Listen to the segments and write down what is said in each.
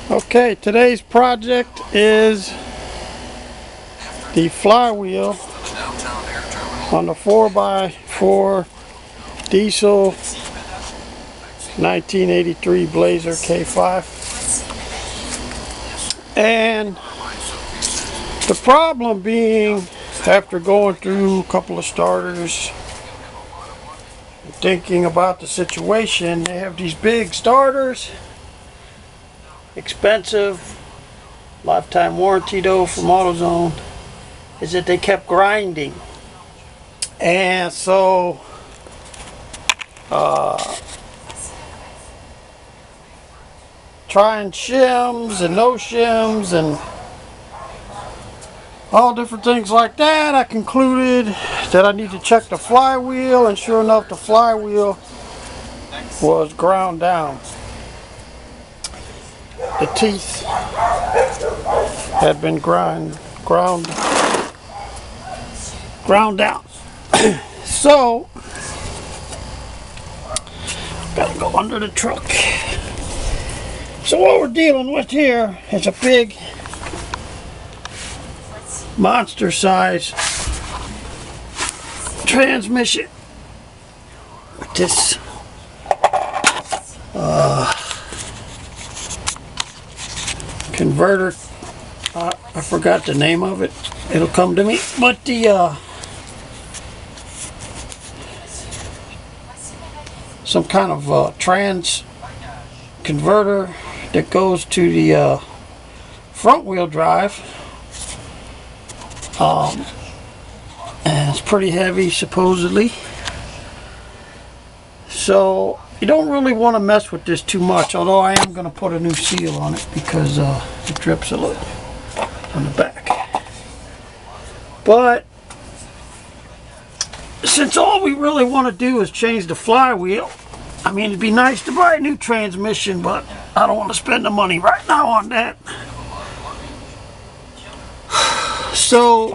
Okay, today's project is the flywheel on the 4x4 diesel 1983 Blazer K5. And the problem being, after going through a couple of starters, thinking about the situation, they have these big starters, expensive, lifetime warranty though from AutoZone, is that they kept grinding. And so trying shims and no shims and all different things like that, I concluded that I need to check the flywheel, and sure enough the flywheel was ground down. The teeth had been ground down. So gotta go under the truck. So what we're dealing with here is a big monster size transmission with this converter. I forgot the name of it. It'll come to me. But the some kind of trans converter that goes to the front wheel drive. And it's pretty heavy supposedly. So you don't really want to mess with this too much, although I am going to put a new seal on it because it drips a little on the back. But since all we really want to do is change the flywheel, I mean, it'd be nice to buy a new transmission, but I don't want to spend the money right now on that. So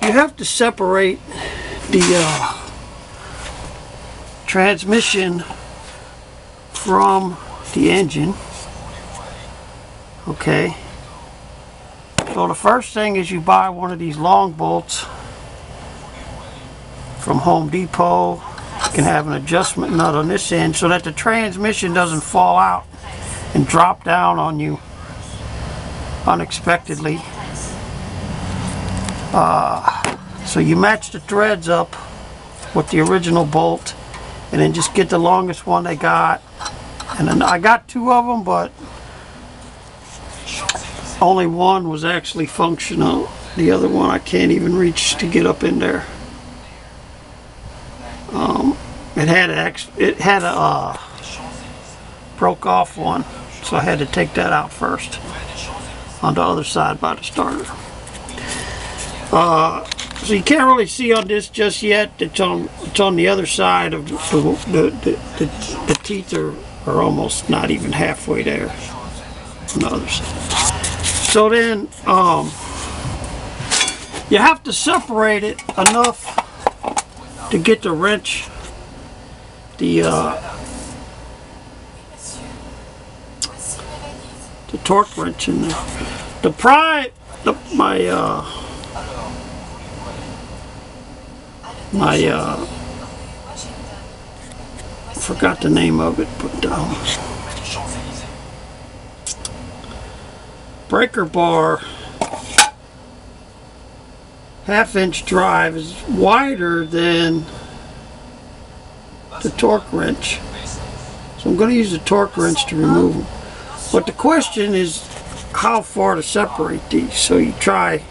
you have to separate the transmission from the engine. Okay. So the first thing is you buy one of these long bolts from Home Depot. You can have an adjustment nut on this end so that the transmission doesn't fall out and drop down on you unexpectedly. So you match the threads up with the original bolt and then just get the longest one they got. And then I got two of them, but only one was actually functional. The other one I can't even reach to get up in there. It had a broke off one, so I had to take that out first on the other side by the starter. So you can't really see on this just yet. It's on the other side of the teeth are almost not even halfway there on the other side. So then you have to separate it enough to get the wrench, the torque wrench in there. Forgot the name of it, but breaker bar half-inch drive is wider than the torque wrench, so I'm going to use the torque wrench to remove them. But the question is how far to separate these. So you try,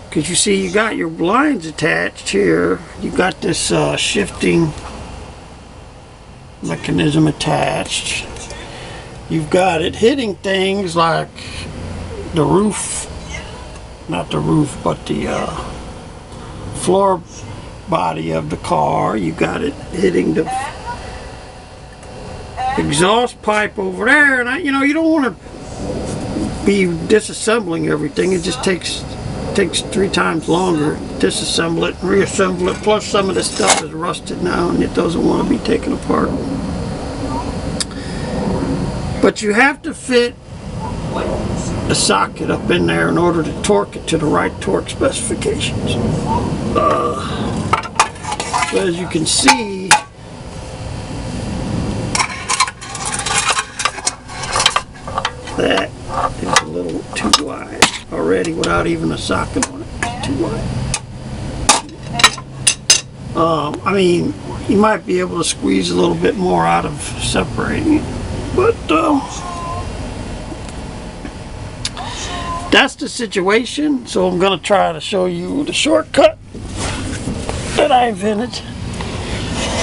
because you see you got your blinds attached here, you got this shifting mechanism attached, you've got it hitting things like the roof, not the roof but the floor body of the car, you got it hitting the exhaust pipe over there, and you don't want to be disassembling everything. It just takes 3 times longer to disassemble it and reassemble it, plus some of this stuff is rusted now and it doesn't want to be taken apart. But you have to fit the socket up in there in order to torque it to the right torque specifications. So as you can see, that is a little too wide already without even a socket on it. It's too wide. I mean, you might be able to squeeze a little bit more out of separating it, but that's the situation. So I'm going to try to show you the shortcut that I invented,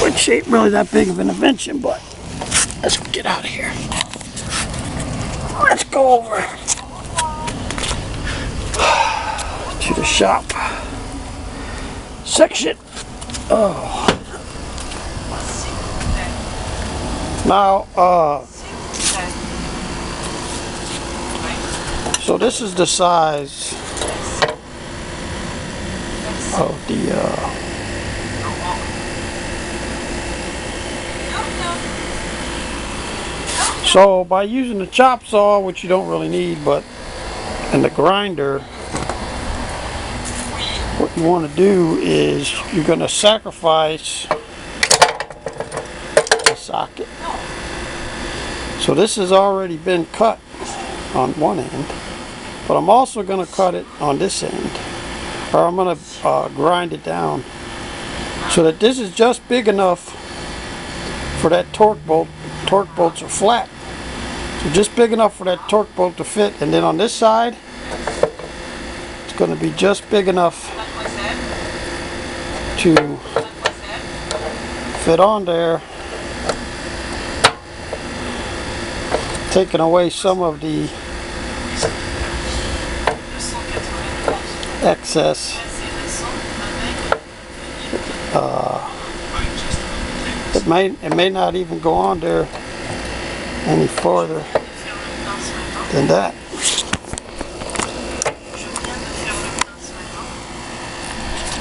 which ain't really that big of an invention, but let's get out of here. Let's go over to the shop section. Oh. Now, so this is the size of the so by using the chop saw, which you don't really need, but and the grinder, what you want to do is you're going to sacrifice the socket. So this has already been cut on one end, but I'm also going to cut it on this end, or I'm going to grind it down so that this is just big enough for that torque bolt. Torque bolts are flat, so just big enough for that torque bolt to fit, and then on this side it's going to be just big enough to fit on there, taking away some of the excess. It may not even go on there any farther than that.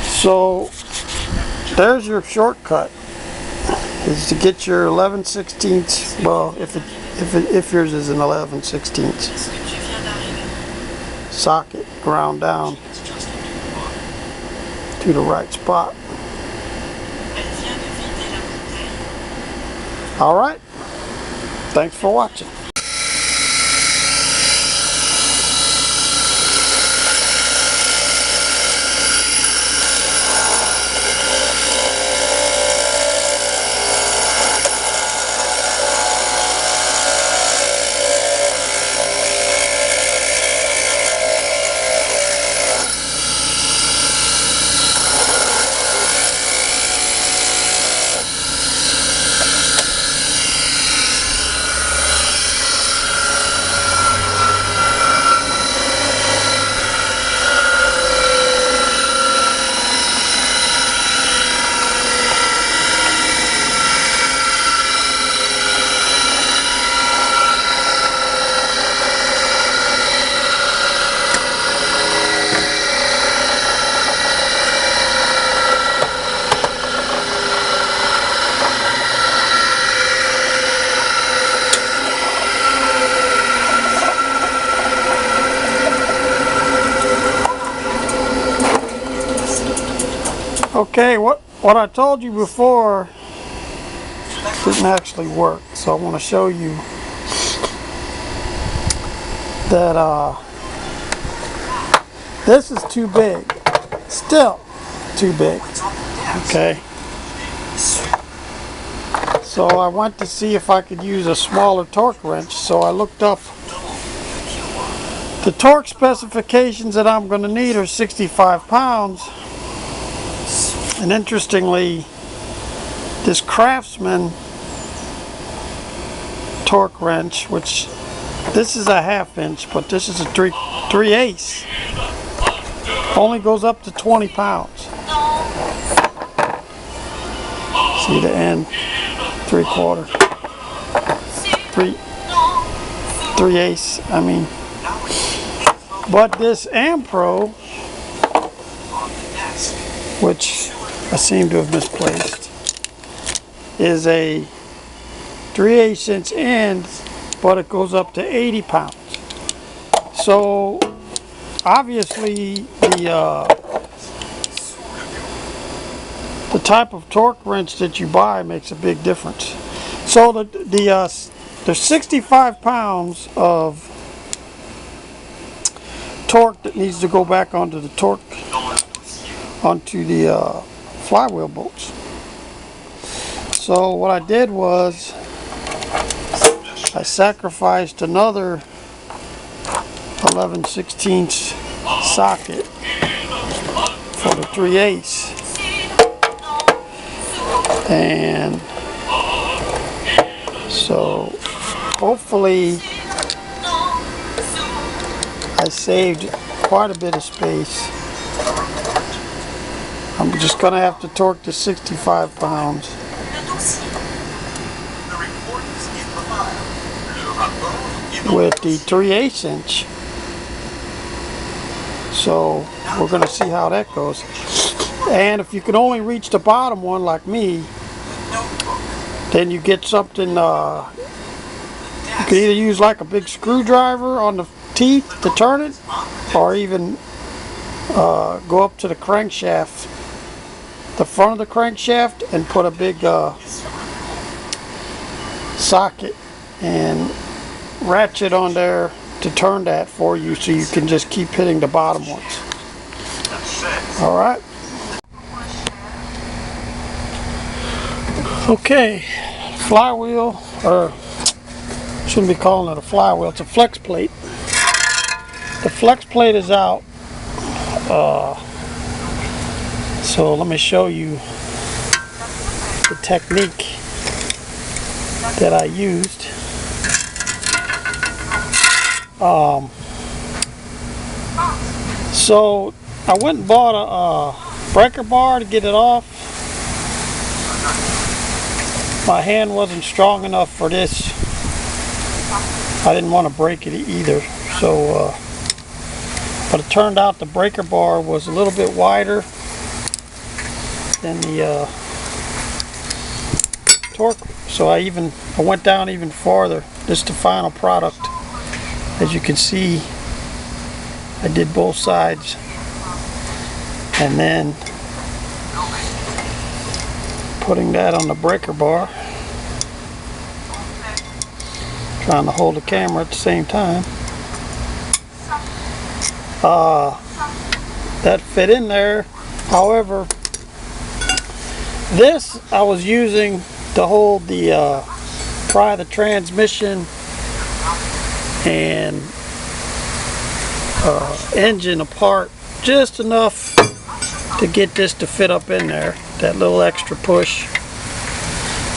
So there's your shortcut, is to get your 11/16, well, if yours is an 11/16 socket ground down to the right spot. All right, thanks for watching. Okay, what I told you before didn't actually work, so I want to show you that this is too big, still too big. Okay, so I went to see if I could use a smaller torque wrench, so I looked up the torque specifications that I'm going to need are 65 pounds. And interestingly, this Craftsman torque wrench, which this is a 1/2 inch, but this is a 3/8, only goes up to 20 pounds. See the end, 3/4, 3/8. I mean, but this Ampro, which I seem to have misplaced, is a 3/8 inch end but it goes up to 80 pounds. So obviously the type of torque wrench that you buy makes a big difference. So there's 65 pounds of torque that needs to go back onto the flywheel bolts. So what I did was I sacrificed another 11/16 socket for the 3/8, and so hopefully I saved quite a bit of space. I'm just going to have to torque to 65 pounds. With the 3/8 inch. So we're going to see how that goes. And if you can only reach the bottom one like me, then you get something, you can either use like a big screwdriver on the teeth to turn it, or even go up to the crankshaft, the front of the crankshaft, and put a big socket and ratchet on there to turn that for you, so you can just keep hitting the bottom ones. Alright. Okay, flywheel, or shouldn't be calling it a flywheel, it's a flex plate. The flex plate is out. So let me show you the technique that I used. So I went and bought a breaker bar to get it off. My hand wasn't strong enough for this. I didn't want to break it either. So, but it turned out the breaker bar was a little bit wider than the torque. So I went down even farther. This is the final product. As you can see, I did both sides, and then putting that on the breaker bar, trying to hold the camera at the same time. That fit in there. However, this I was using to hold the pry the transmission and engine apart just enough to get this to fit up in there, that little extra push.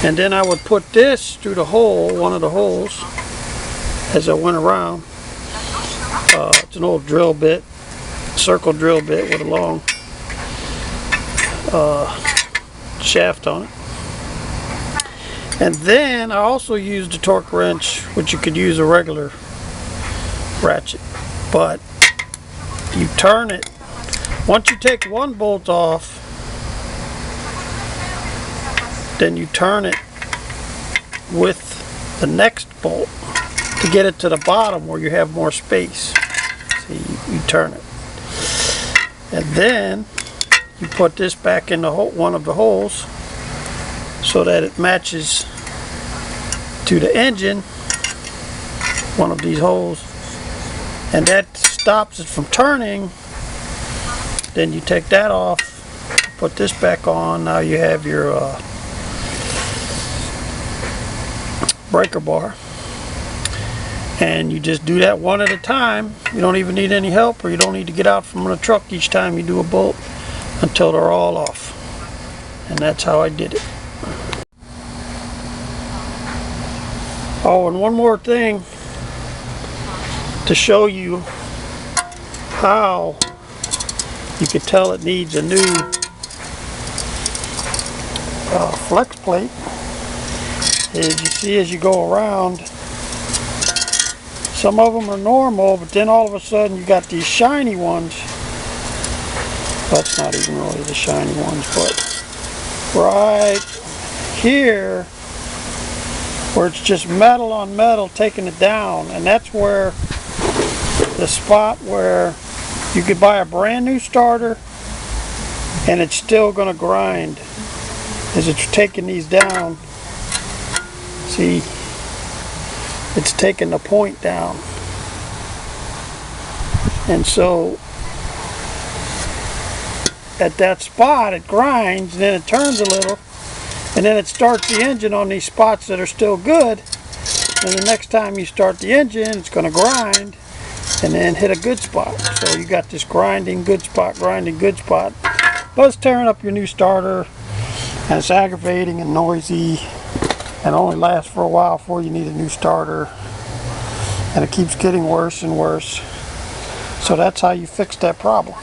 And then I would put this through the hole, one of the holes, as I went around. It's an old drill bit, circle drill bit with a long shaft on it. And then I also used a torque wrench, which you could use a regular ratchet, but you turn it. Once you take one bolt off, then you turn it with the next bolt to get it to the bottom where you have more space. See, you turn it, and then you put this back in the hole, one of the holes, so that it matches to the engine, one of these holes, and that stops it from turning. Then you take that off, put this back on. Now you have your breaker bar, and you just do that one at a time. You don't even need any help, or you don't need to get out from the truck each time you do a bolt until they're all off. And that's how I did it. Oh, and one more thing to show you how you can tell it needs a new flex plate. As you see, as you go around, some of them are normal, but then all of a sudden you got these shiny ones. That's not even really the shiny ones, but right here where it's just metal on metal taking it down, and that's where the spot where you could buy a brand new starter and it's still going to grind as it's taking these down. See, it's taking the point down, and so at that spot it grinds, and then it turns a little, and then it starts the engine on these spots that are still good, and the next time you start the engine it's going to grind and then hit a good spot. So you got this grinding good spot, but it's tearing up your new starter, and it's aggravating and noisy, and only lasts for a while before you need a new starter, and it keeps getting worse and worse. So that's how you fix that problem.